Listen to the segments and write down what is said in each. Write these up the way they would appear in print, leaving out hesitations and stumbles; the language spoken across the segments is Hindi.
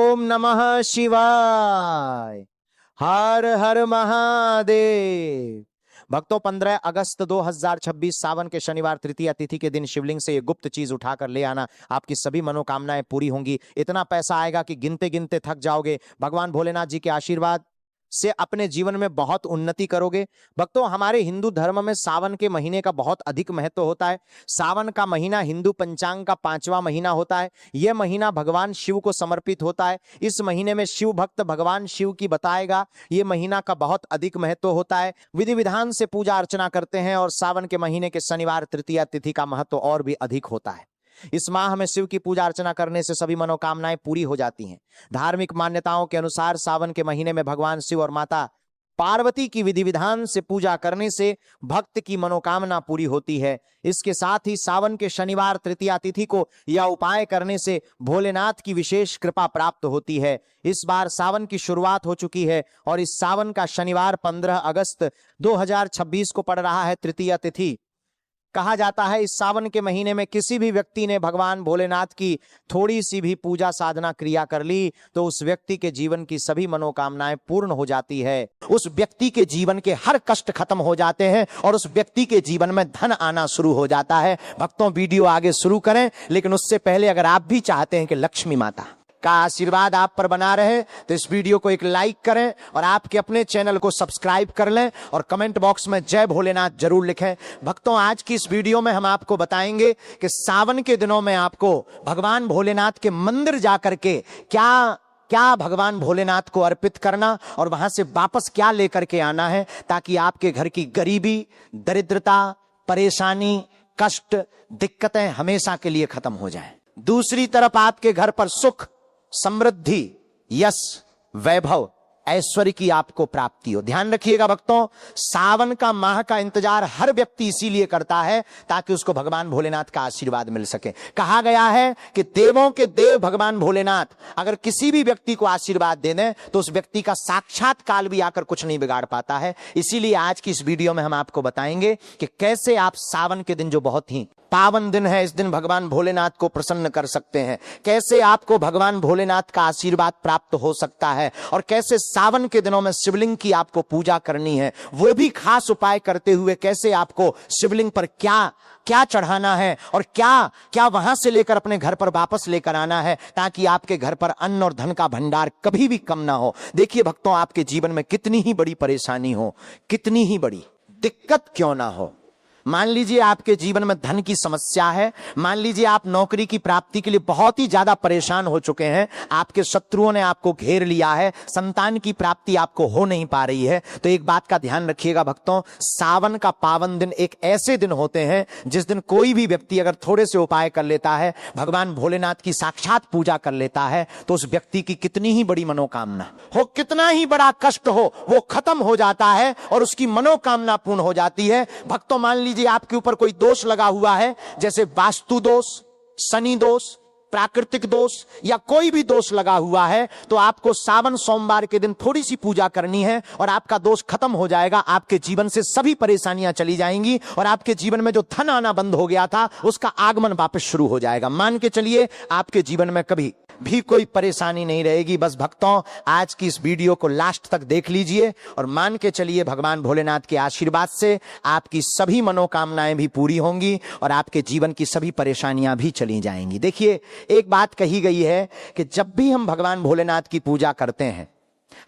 ओम नमः शिवाय। हर हर महादेव। भक्तों, 15 अगस्त 2026 सावन के शनिवार तृतीया तिथि के दिन शिवलिंग से ये गुप्त चीज उठाकर ले आना। आपकी सभी मनोकामनाएं पूरी होंगी। इतना पैसा आएगा कि गिनते गिनते थक जाओगे। भगवान भोलेनाथ जी के आशीर्वाद से अपने जीवन में बहुत उन्नति करोगे। भक्तों, हमारे हिंदू धर्म में सावन के महीने का बहुत अधिक महत्व होता है। सावन का महीना हिंदू पंचांग का 5वां महीना होता है। यह महीना भगवान शिव को समर्पित होता है। इस महीने में शिव भक्त भगवान शिव की बताएगा। यह महीना का बहुत अधिक महत्व होता है। विधि विधान से पूजा अर्चना करते हैं और सावन के महीने के शनिवार तृतीया तिथि का महत्व और भी अधिक होता है। इस माह में शिव की पूजा अर्चना करने से सभी मनोकामनाएं पूरी हो जाती हैं। धार्मिक मान्यताओं के अनुसार सावन के महीने में भगवान शिव और माता पार्वती की विधि विधान से पूजा करने से भक्त की मनोकामना पूरी होती है। इसके साथ ही सावन के शनिवार तृतीया तिथि को यह उपाय करने से भोलेनाथ की विशेष कृपा प्राप्त होती है। इस बार सावन की शुरुआत हो चुकी है और इस सावन का शनिवार 15 अगस्त 2026 को पड़ रहा है तृतीया तिथि। कहा जाता है इस सावन के महीने में किसी भी व्यक्ति ने भगवान भोलेनाथ की थोड़ी सी भी पूजा साधना क्रिया कर ली तो उस व्यक्ति के जीवन की सभी मनोकामनाएं पूर्ण हो जाती है। उस व्यक्ति के जीवन के हर कष्ट खत्म हो जाते हैं और उस व्यक्ति के जीवन में धन आना शुरू हो जाता है। भक्तों, वीडियो आगे शुरू करें, लेकिन उससे पहले अगर आप भी चाहते हैं कि लक्ष्मी माता का आशीर्वाद आप पर बना रहे तो इस वीडियो को एक लाइक करें और आपके अपने चैनल को सब्सक्राइब कर लें और कमेंट बॉक्स में जय भोलेनाथ जरूर लिखें। भक्तों, आज की इस वीडियो में हम आपको बताएंगे कि सावन के दिनों में आपको भगवान भोलेनाथ के मंदिर जाकर के क्या भगवान भोलेनाथ को अर्पित करना और वहां से वापस क्या लेकर के आना है, ताकि आपके घर की गरीबी, दरिद्रता, परेशानी, कष्ट, दिक्कतें हमेशा के लिए खत्म हो जाएं। दूसरी तरफ आपके घर पर सुख, समृद्धि, यश, वैभव, ऐश्वर्य की आपको प्राप्ति हो। ध्यान रखिएगा भक्तों, सावन का माह का इंतजार हर व्यक्ति इसीलिए करता है ताकि उसको भगवान भोलेनाथ का आशीर्वाद मिल सके। कहा गया है कि देवों के देव भगवान भोलेनाथ अगर किसी भी व्यक्ति को आशीर्वाद दे दें तो उस व्यक्ति का साक्षात काल भी आकर कुछ नहीं बिगाड़ पाता है। इसीलिए आज की इस वीडियो में हम आपको बताएंगे कि कैसे आप सावन के दिन, जो बहुत ही पावन दिन है, इस दिन भगवान भोलेनाथ को प्रसन्न कर सकते हैं, कैसे आपको भगवान भोलेनाथ का आशीर्वाद प्राप्त हो सकता है और कैसे सावन के दिनों में शिवलिंग की आपको पूजा करनी है, वो भी खास उपाय करते हुए कैसे आपको शिवलिंग पर क्या क्या चढ़ाना है और क्या क्या वहां से लेकर अपने घर पर वापस लेकर आना है, ताकि आपके घर पर अन्न और धन का भंडार कभी भी कम ना हो। देखिए भक्तों, आपके जीवन में कितनी ही बड़ी परेशानी हो, कितनी ही बड़ी दिक्कत क्यों ना हो, मान लीजिए आपके जीवन में धन की समस्या है, मान लीजिए आप नौकरी की प्राप्ति के लिए बहुत ही ज्यादा परेशान हो चुके हैं, आपके शत्रुओं ने आपको घेर लिया है, संतान की प्राप्ति आपको हो नहीं पा रही है, तो एक बात का ध्यान रखिएगा भक्तों, सावन का पावन दिन एक ऐसे दिन होते हैं जिस दिन कोई भी व्यक्ति अगर थोड़े से उपाय कर लेता है, भगवान भोलेनाथ की साक्षात पूजा कर लेता है, तो उस व्यक्ति की कितनी ही बड़ी मनोकामना हो, कितना ही बड़ा कष्ट हो, वो खत्म हो जाता है और उसकी मनोकामना पूर्ण हो जाती है। भक्तों, मान लीजिए आपके ऊपर कोई दोष लगा हुआ है, जैसे वास्तु दोष, शनि दोष, प्राकृतिक दोष या कोई भी दोष लगा हुआ है, तो आपको सावन सोमवार के दिन थोड़ी सी पूजा करनी है और आपका दोष खत्म हो जाएगा। आपके जीवन से सभी परेशानियां चली जाएंगी और आपके जीवन में जो धन आना बंद हो गया था उसका आगमन वापस शुरू हो जाएगा। मान के चलिए आपके जीवन में कभी भी कोई परेशानी नहीं रहेगी। बस भक्तों, आज की इस वीडियो को लास्ट तक देख लीजिए और मान के चलिए भगवान भोलेनाथ के आशीर्वाद से आपकी सभी मनोकामनाएं भी पूरी होंगी और आपके जीवन की सभी परेशानियां भी चली जाएंगी। देखिए, एक बात कही गई है कि जब भी हम भगवान भोलेनाथ की पूजा करते हैं,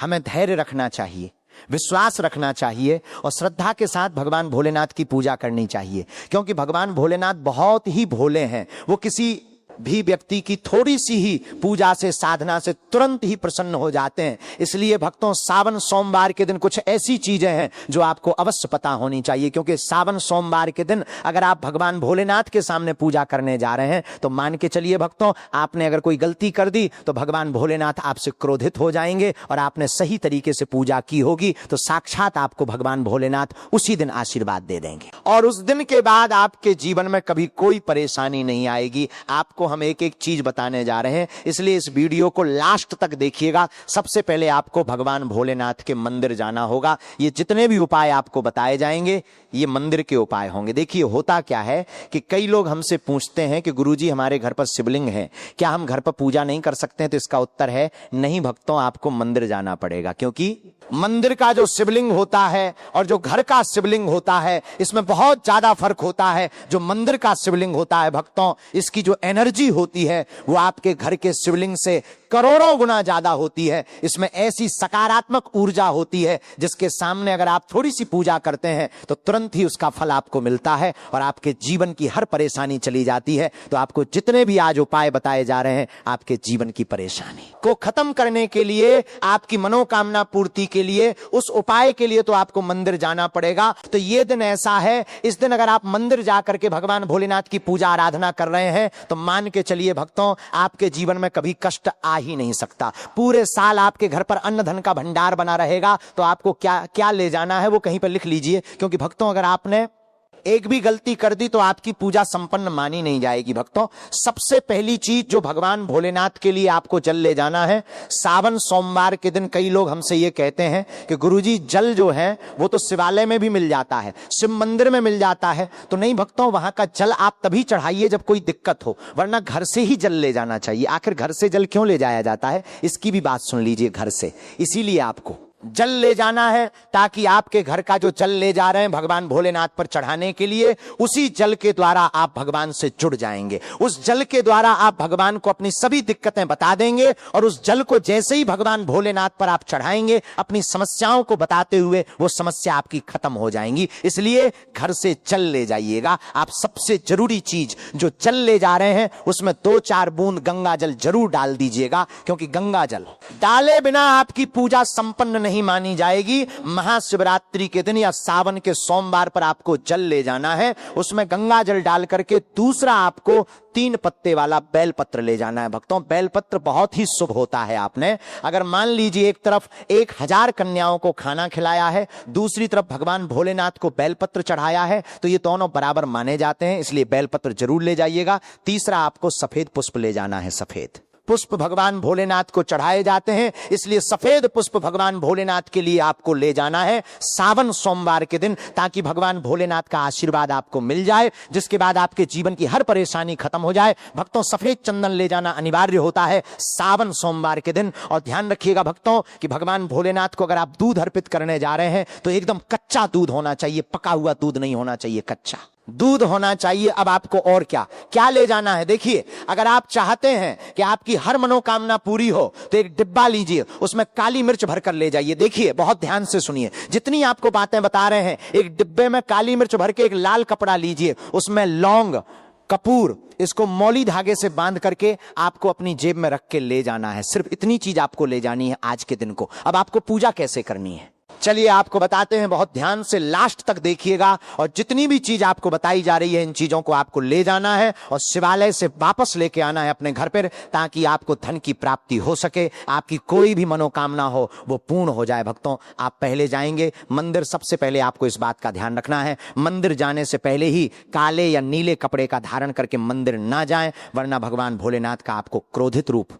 हमें धैर्य रखना चाहिए, विश्वास रखना चाहिए और श्रद्धा के साथ भगवान भोलेनाथ की पूजा करनी चाहिए, क्योंकि भगवान भोलेनाथ बहुत ही भोले हैं। वो किसी भी व्यक्ति की थोड़ी सी ही पूजा से, साधना से तुरंत ही प्रसन्न हो जाते हैं। इसलिए भक्तों, सावन सोमवार के दिन कुछ ऐसी चीजें हैं जो आपको अवश्य पता होनी चाहिए, क्योंकि सावन सोमवार के दिन अगर आप भगवान भोलेनाथ के सामने पूजा करने जा रहे हैं तो मान के चलिए भक्तों, आपने अगर कोई गलती कर दी तो भगवान भोलेनाथ आपसे क्रोधित हो जाएंगे और आपने सही तरीके से पूजा की होगी तो साक्षात आपको भगवान भोलेनाथ उसी दिन आशीर्वाद दे देंगे और उस दिन के बाद आपके जीवन में कभी कोई परेशानी नहीं आएगी। आपको हम एक एक चीज बताने जा रहे हैं, इसलिए इस वीडियो को लास्ट तक देखिएगा। सबसे पहले आपको भगवान भोलेनाथ के मंदिर जाना होगा। ये जितने भी उपाय आपको बताए जाएंगे ये मंदिर के उपाय होंगे। देखिए होता क्या है कि कई लोग हमसे पूछते हैं कि गुरुजी हमारे घर पर शिवलिंग है, क्या हम घर पर पूजा नहीं कर सकते हैं? तो इसका उत्तर है नहीं भक्तों, आपको मंदिर जाना पड़ेगा, क्योंकि मंदिर का जो शिवलिंग होता है और जो घर का शिवलिंग होता है इसमें बहुत ज्यादा फर्क होता है। जो मंदिर का शिवलिंग होता है भक्तों, इसकी जो एनर्जी होती है वो आपके घर के शिवलिंग से करोड़ों गुना ज्यादा होती है। इसमें ऐसी सकारात्मक ऊर्जा होती है जिसके सामने अगर आप थोड़ी सी पूजा करते हैं तो तुरंत ही उसका फल आपको मिलता है और आपके जीवन की हर परेशानी चली जाती है। तो आपको जितने भी आज उपाय बताए जा रहे हैं आपके जीवन की परेशानी को खत्म करने के लिए, आपकी मनोकामना पूर्ति के लिए, उस उपाय के लिए तो आपको मंदिर जाना पड़ेगा। तो ये दिन ऐसा है, इस दिन अगर आप मंदिर जाकर के भगवान भोलेनाथ की पूजा आराधना कर रहे हैं तो मान के चलिए भक्तों, आपके जीवन में कभी कष्ट आ ही नहीं सकता। पूरे साल आपके घर पर अन्न धन का भंडार बना रहेगा। तो आपको क्या क्या ले जाना है वो कहीं पर लिख लीजिए, क्योंकि भक्तों अगर आपने एक भी गलती कर दी तो आपकी पूजा संपन्न मानी नहीं जाएगी। भक्तों सबसे पहली चीज जो भगवान भोलेनाथ के लिए आपको जल ले जाना है, सावन सोमवार के दिन कई लोग हमसे ये कहते हैं कि गुरुजी जल जो है वो तो शिवालय में भी मिल जाता है, शिव मंदिर में मिल जाता है। तो नहीं भक्तों, वहां का जल आप तभी चढ़ाइए जब कोई दिक्कत हो, वरना घर से ही जल ले जाना चाहिए। आखिर घर से जल क्यों ले जाया जाता है, इसकी भी बात सुन लीजिए। घर से इसीलिए आपको जल ले जाना है ताकि आपके घर का जो जल ले जा रहे हैं भगवान भोलेनाथ पर चढ़ाने के लिए, उसी जल के द्वारा आप भगवान से जुड़ जाएंगे। उस जल के द्वारा आप भगवान को अपनी सभी दिक्कतें बता देंगे और उस जल को जैसे ही भगवान भोलेनाथ पर आप चढ़ाएंगे, अपनी समस्याओं को बताते हुए वो समस्या आपकी खत्म हो जाएंगी। इसलिए घर से जल ले जाइएगा। आप सबसे जरूरी चीज जो जल ले जा रहे हैं उसमें 2-4 बूंद गंगा जल जरूर डाल दीजिएगा, क्योंकि गंगा जल डाले बिना आपकी पूजा संपन्न नहीं मानी जाएगी। महाशिवरात्रि के दिन या सावन के सोमवार पर आपको जल ले जाना है, उसमें गंगा जल डाल करके दूसरा आपको 3 पत्ते वाला बेलपत्र ले जाना है। भक्तों बेलपत्र बहुत ही शुभ होता है। आपने अगर मान लीजिए एक तरफ 1000 कन्याओं को खाना खिलाया है, दूसरी तरफ भगवान भोलेनाथ को बेलपत्र चढ़ाया है, तो ये दोनों बराबर माने जाते हैं, इसलिए बेलपत्र जरूर ले जाइएगा। तीसरा आपको सफेद पुष्प ले जाना है। सफेद पुष्प भगवान भोलेनाथ को चढ़ाए जाते हैं, इसलिए सफेद पुष्प भगवान भोलेनाथ के लिए आपको ले जाना है सावन सोमवार के दिन, ताकि भगवान भोलेनाथ का आशीर्वाद आपको मिल जाए, जिसके बाद आपके जीवन की हर परेशानी खत्म हो जाए। भक्तों सफेद चंदन ले जाना अनिवार्य होता है सावन सोमवार के दिन। और ध्यान रखिएगा भक्तों कि भगवान भोलेनाथ को अगर आप दूध अर्पित करने जा रहे हैं तो एकदम कच्चा दूध होना चाहिए, पका हुआ दूध नहीं होना चाहिए, कच्चा दूध होना चाहिए। अब आपको और क्या क्या ले जाना है, देखिए अगर आप चाहते हैं कि आपकी हर मनोकामना पूरी हो तो एक डिब्बा लीजिए, उसमें काली मिर्च भरकर ले जाइए। देखिए बहुत ध्यान से सुनिए, जितनी आपको बातें बता रहे हैं, एक डिब्बे में काली मिर्च भर के एक लाल कपड़ा लीजिए, उसमें लौंग कपूर इसको मौली धागे से बांध करके आपको अपनी जेब में रख के ले जाना है। सिर्फ इतनी चीज आपको ले जानी है आज के दिन को। अब आपको पूजा कैसे करनी है चलिए आपको बताते हैं, बहुत ध्यान से लास्ट तक देखिएगा। और जितनी भी चीज आपको बताई जा रही है इन चीजों को आपको ले जाना है और शिवालय से वापस लेके आना है अपने घर पर, ताकि आपको धन की प्राप्ति हो सके, आपकी कोई भी मनोकामना हो वो पूर्ण हो जाए। भक्तों आप पहले जाएंगे मंदिर, सबसे पहले आपको इस बात का ध्यान रखना है, मंदिर जाने से पहले ही काले या नीले कपड़े का धारण करके मंदिर ना जाएं, वरना भगवान भोलेनाथ का आपको क्रोधित रूप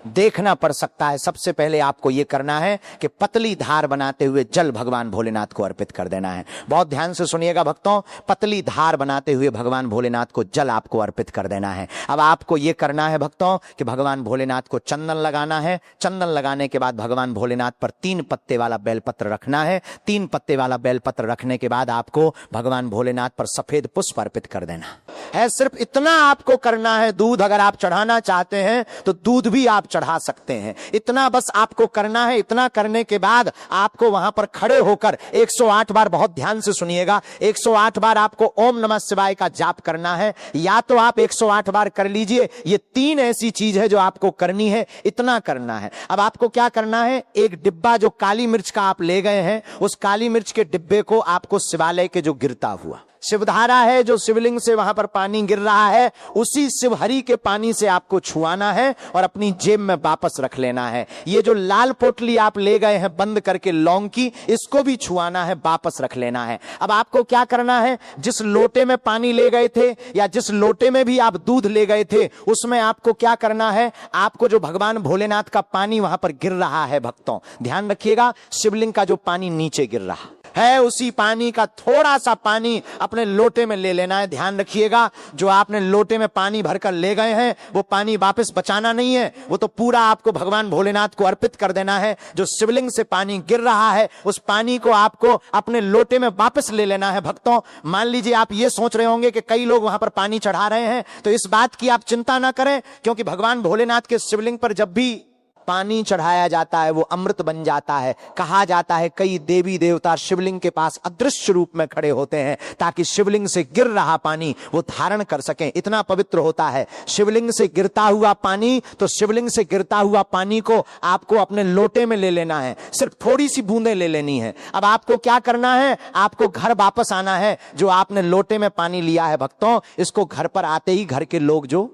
देखना पड़ सकता है। सबसे पहले आपको यह करना है कि पतली धार बनाते हुए जल भगवान भोलेनाथ को अर्पित कर देना है। बहुत ध्यान से सुनिएगा भक्तों, पतली धार बनाते हुए भगवान भोलेनाथ को जल आपको अर्पित कर देना है। अब आपको यह करना है भक्तों कि भगवान भोलेनाथ को चंदन लगाना है। चंदन लगाने के बाद भगवान भोलेनाथ पर 3 पत्ते वाला बेलपत्र रखना है। 3 पत्ते वाला बेलपत्र रखने के बाद आपको भगवान भोलेनाथ पर सफेद पुष्प अर्पित कर देना है। सिर्फ इतना आपको करना है। दूध अगर आप चढ़ाना चाहते हैं तो दूध भी आप चढ़ा सकते हैं, इतना बस आपको करना है। इतना करने के बाद आपको वहां पर खड़े होकर 108 बार, बहुत ध्यान से सुनिएगा, 108 बार आपको ओम नमः शिवाय का जाप करना है। या तो आप 108 बार कर लीजिए, ये 3 ऐसी चीज है जो आपको करनी है, इतना करना है। अब आपको क्या करना है, एक डिब्बा जो काली मिर्च का आप ले गए हैं, उस काली मिर्च के डिब्बे को आपको शिवालय के जो गिरता हुआ शिवधारा है जो शिवलिंग से वहां पर पानी गिर रहा है, उसी शिवहरि के पानी से आपको छुआना है और अपनी जेब में वापस रख लेना है। ये जो लाल पोटली आप ले गए हैं बंद करके लौंग की, इसको भी छुआना है, वापस रख लेना है। अब आपको क्या करना है, जिस लोटे में पानी ले गए थे या जिस लोटे में भी आप दूध ले गए थे, उसमें आपको क्या करना है, आपको जो भगवान भोलेनाथ का पानी वहां पर गिर रहा है भक्तों, ध्यान रखिएगा, शिवलिंग का जो पानी नीचे गिर रहा है, उसी पानी का थोड़ा सा पानी अपने लोटे में ले लेना है। ध्यान रखिएगा, जो आपने लोटे में पानी भरकर ले गए हैं वो पानी वापस बचाना नहीं है, वो तो पूरा आपको भगवान भोलेनाथ को अर्पित कर देना है। जो शिवलिंग से पानी गिर रहा है उस पानी को आपको अपने लोटे में वापस ले लेना है। भक्तों, मान लीजिए आप ये सोच रहे होंगे कि कई लोग वहां पर पानी चढ़ा रहे हैं, तो इस बात की आप चिंता ना करें, क्योंकि भगवान भोलेनाथ के शिवलिंग पर जब भी पानी चढ़ाया जाता है वो अमृत बन जाता है। कहा जाता है कई देवी देवता शिवलिंग के पास अदृश्य रूप में खड़े होते हैं ताकि शिवलिंग से गिर रहा पानी वो धारण कर सकें, इतना पवित्र होता है शिवलिंग से गिरता हुआ पानी। तो शिवलिंग से गिरता हुआ पानी को आपको अपने लोटे में ले लेना है, सिर्फ थोड़ी सी बूंदें ले लेनी है। अब आपको क्या करना है, आपको घर वापस आना है। जो आपने लोटे में पानी लिया है भक्तों, इसको घर पर आते ही घर के लोग जो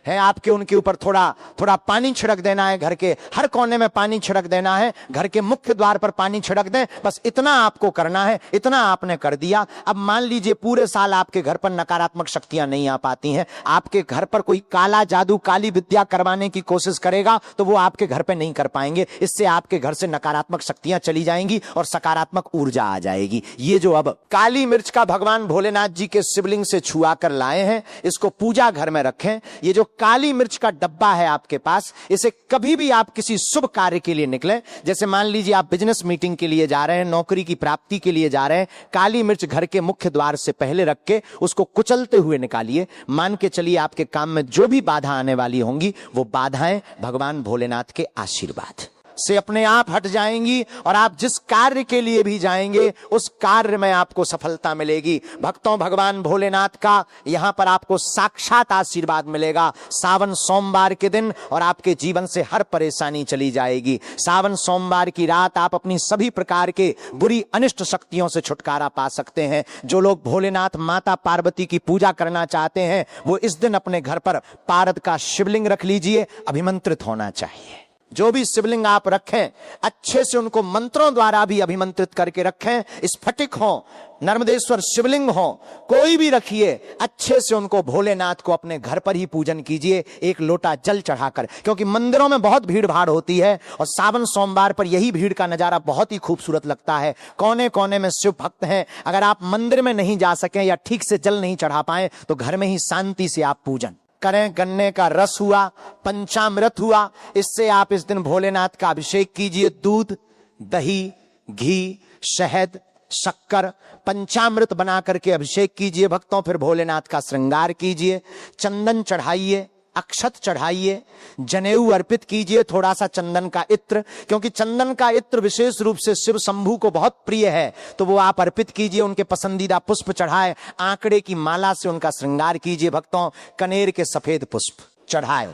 है आपके, उनके ऊपर थोड़ा थोड़ा पानी छिड़क देना है। घर के हर कोने में पानी छिड़क देना है, घर के मुख्य द्वार पर पानी छिड़क दें, बस इतना आपको करना है। इतना आपने कर दिया। अब मान लीजिए पूरे साल आपके घर पर नकारात्मक शक्तियां नहीं आ पाती हैं, आपके घर पर कोई काला जादू काली विद्या करवाने की कोशिश करेगा तो वो आपके घर पर नहीं कर पाएंगे। इससे आपके घर से नकारात्मक शक्तियां चली जाएंगी और सकारात्मक ऊर्जा आ जाएगी। ये जो अब काली मिर्च का भगवान भोलेनाथ जी के शिवलिंग से छुआ कर लाए हैं, इसको पूजा घर में रखें। ये जो काली मिर्च का डब्बा है आपके पास, इसे कभी भी आप किसी शुभ कार्य के लिए निकलें, जैसे मान लीजिए आप बिजनेस मीटिंग के लिए जा रहे हैं, नौकरी की प्राप्ति के लिए जा रहे हैं, काली मिर्च घर के मुख्य द्वार से पहले रख के उसको कुचलते हुए निकालिए। मान के चलिए आपके काम में जो भी बाधा आने वाली होंगी वो बाधाएं भगवान भोलेनाथ के आशीर्वाद से अपने आप हट जाएंगी और आप जिस कार्य के लिए भी जाएंगे उस कार्य में आपको सफलता मिलेगी। भक्तों, भगवान भोलेनाथ का यहां पर आपको साक्षात आशीर्वाद मिलेगा सावन सोमवार के दिन, और आपके जीवन से हर परेशानी चली जाएगी। सावन सोमवार की रात आप अपनी सभी प्रकार के बुरी अनिष्ट शक्तियों से छुटकारा पा सकते हैं। जो लोग भोलेनाथ माता पार्वती की पूजा करना चाहते हैं वो इस दिन अपने घर पर पारद का शिवलिंग रख लीजिए, अभिमंत्रित होना चाहिए। जो भी शिवलिंग आप रखें अच्छे से उनको मंत्रों द्वारा भी अभिमंत्रित करके रखें। स्फटिक हो, नर्मदेश्वर शिवलिंग हो, कोई भी रखिए, अच्छे से उनको भोलेनाथ को अपने घर पर ही पूजन कीजिए, एक लोटा जल चढ़ाकर, क्योंकि मंदिरों में बहुत भीड़ भाड़ होती है और सावन सोमवार पर यही भीड़ का नजारा बहुत ही खूबसूरत लगता है। कोने कोने में शिव भक्त हैं। अगर आप मंदिर में नहीं जा सकें या ठीक से जल नहीं चढ़ा पाए तो घर में ही शांति से आप पूजन करें। गन्ने का रस हुआ, पंचामृत हुआ, इससे आप इस दिन भोलेनाथ का अभिषेक कीजिए। दूध, दही, घी, शहद, शक्कर, पंचामृत बना करके अभिषेक कीजिए भक्तों। फिर भोलेनाथ का श्रृंगार कीजिए, चंदन चढ़ाइए, अक्षत चढ़ाइए, जनेऊ अर्पित कीजिए, थोड़ा सा चंदन का इत्र, क्योंकि चंदन का इत्र विशेष रूप से शिव शंभू को बहुत प्रिय है, तो वो आप अर्पित कीजिए। उनके पसंदीदा पुष्प चढ़ाए, आंकड़े की माला से उनका श्रृंगार कीजिए भक्तों। कनेर के सफेद पुष्प चढ़ाए,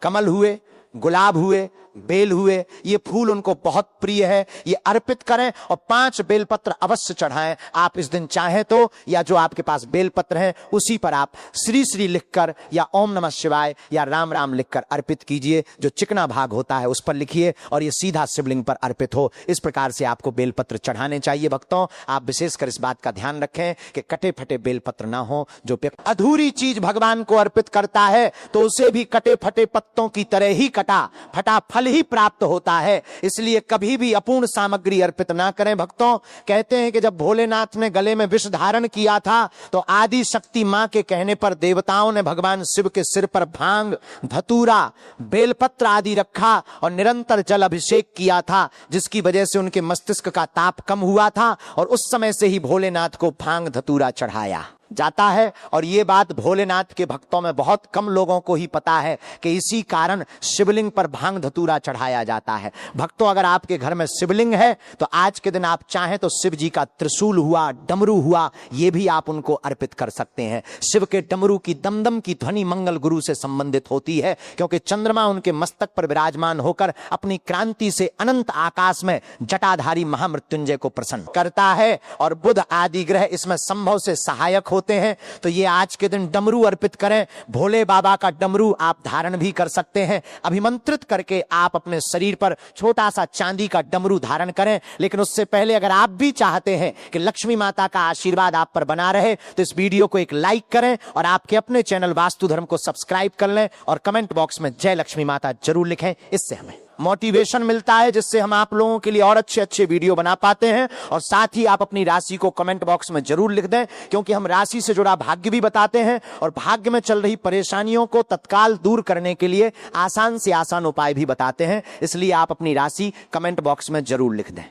कमल हुए, गुलाब हुए, बेल हुए, ये फूल उनको बहुत प्रिय है, ये अर्पित करें। और 5 बेलपत्र अवश्य चढ़ाएं। आप इस दिन चाहें तो, या जो आपके पास बेलपत्र है उसी पर आप श्री श्री लिखकर या ओम नमः शिवाय या राम राम लिखकर अर्पित कीजिए। जो चिकना भाग होता है उस पर लिखिए और ये सीधा शिवलिंग पर अर्पित हो। इस प्रकार से आपको बेलपत्र चढ़ाने चाहिए भक्तों। आप विशेषकर इस बात का ध्यान रखें कि कटे फटे बेलपत्र ना हो। जो अधूरी चीज भगवान को अर्पित करता है तो उसे भी कटे फटे पत्तों की तरह ही कटा फटा फल ही प्राप्त होता है। इसलिए कभी भी अपूर्ण सामग्री अर्पित ना करें भक्तों। कहते हैं कि जब भोलेनाथ ने गले में विष धारण किया था तो आदि शक्ति मां के कहने पर देवताओं ने भगवान शिव के सिर पर भांग, धतूरा, बेलपत्र आदि रखा और निरंतर जल अभिषेक किया था, जिसकी वजह से उनके मस्तिष्क का ताप कम हुआ था और उस समय से ही भोलेनाथ को भांग धतूरा चढ़ाया। जाता है। और ये बात भोलेनाथ के भक्तों में बहुत कम लोगों को ही पता है कि इसी कारण शिवलिंग पर भांग धतूरा चढ़ाया जाता है। भक्तों, अगर आपके घर में शिवलिंग है तो आज के दिन आप चाहें तो शिव जी का त्रिशूल हुआ, डमरू हुआ, ये भी आप उनको अर्पित कर सकते हैं। शिव के डमरू की दमदम की ध्वनि मंगल गुरु से संबंधित होती है, क्योंकि चंद्रमा उनके मस्तक पर विराजमान होकर अपनी क्रांति से अनंत आकाश में जटाधारी महामृत्युंजय को प्रसन्न करता है। और बुध आदि ग्रह इसमें संभव से सहायक होते हैं। तो ये आज के दिन डमरू अर्पित करें। भोले बाबा का डमरू आप धारण भी कर सकते हैं। अभिमंत्रित करके आप अपने शरीर पर छोटा सा चांदी का डमरू धारण करें। लेकिन उससे पहले अगर आप भी चाहते हैं कि लक्ष्मी माता का आशीर्वाद आप पर बना रहे तो इस वीडियो को एक लाइक करें और आपके अपने चैनल वास्तु धर्म को सब्सक्राइब कर लें और कमेंट बॉक्स में जय लक्ष्मी माता जरूर लिखें। इससे हमें मोटिवेशन मिलता है, जिससे हम आप लोगों के लिए और अच्छे अच्छे वीडियो बना पाते हैं। और साथ ही आप अपनी राशि को कमेंट बॉक्स में जरूर लिख दें, क्योंकि हम राशि से जुड़ा भाग्य भी बताते हैं और भाग्य में चल रही परेशानियों को तत्काल दूर करने के लिए आसान से आसान उपाय भी बताते हैं। इसलिए आप अपनी राशि कमेंट बॉक्स में जरूर लिख दें।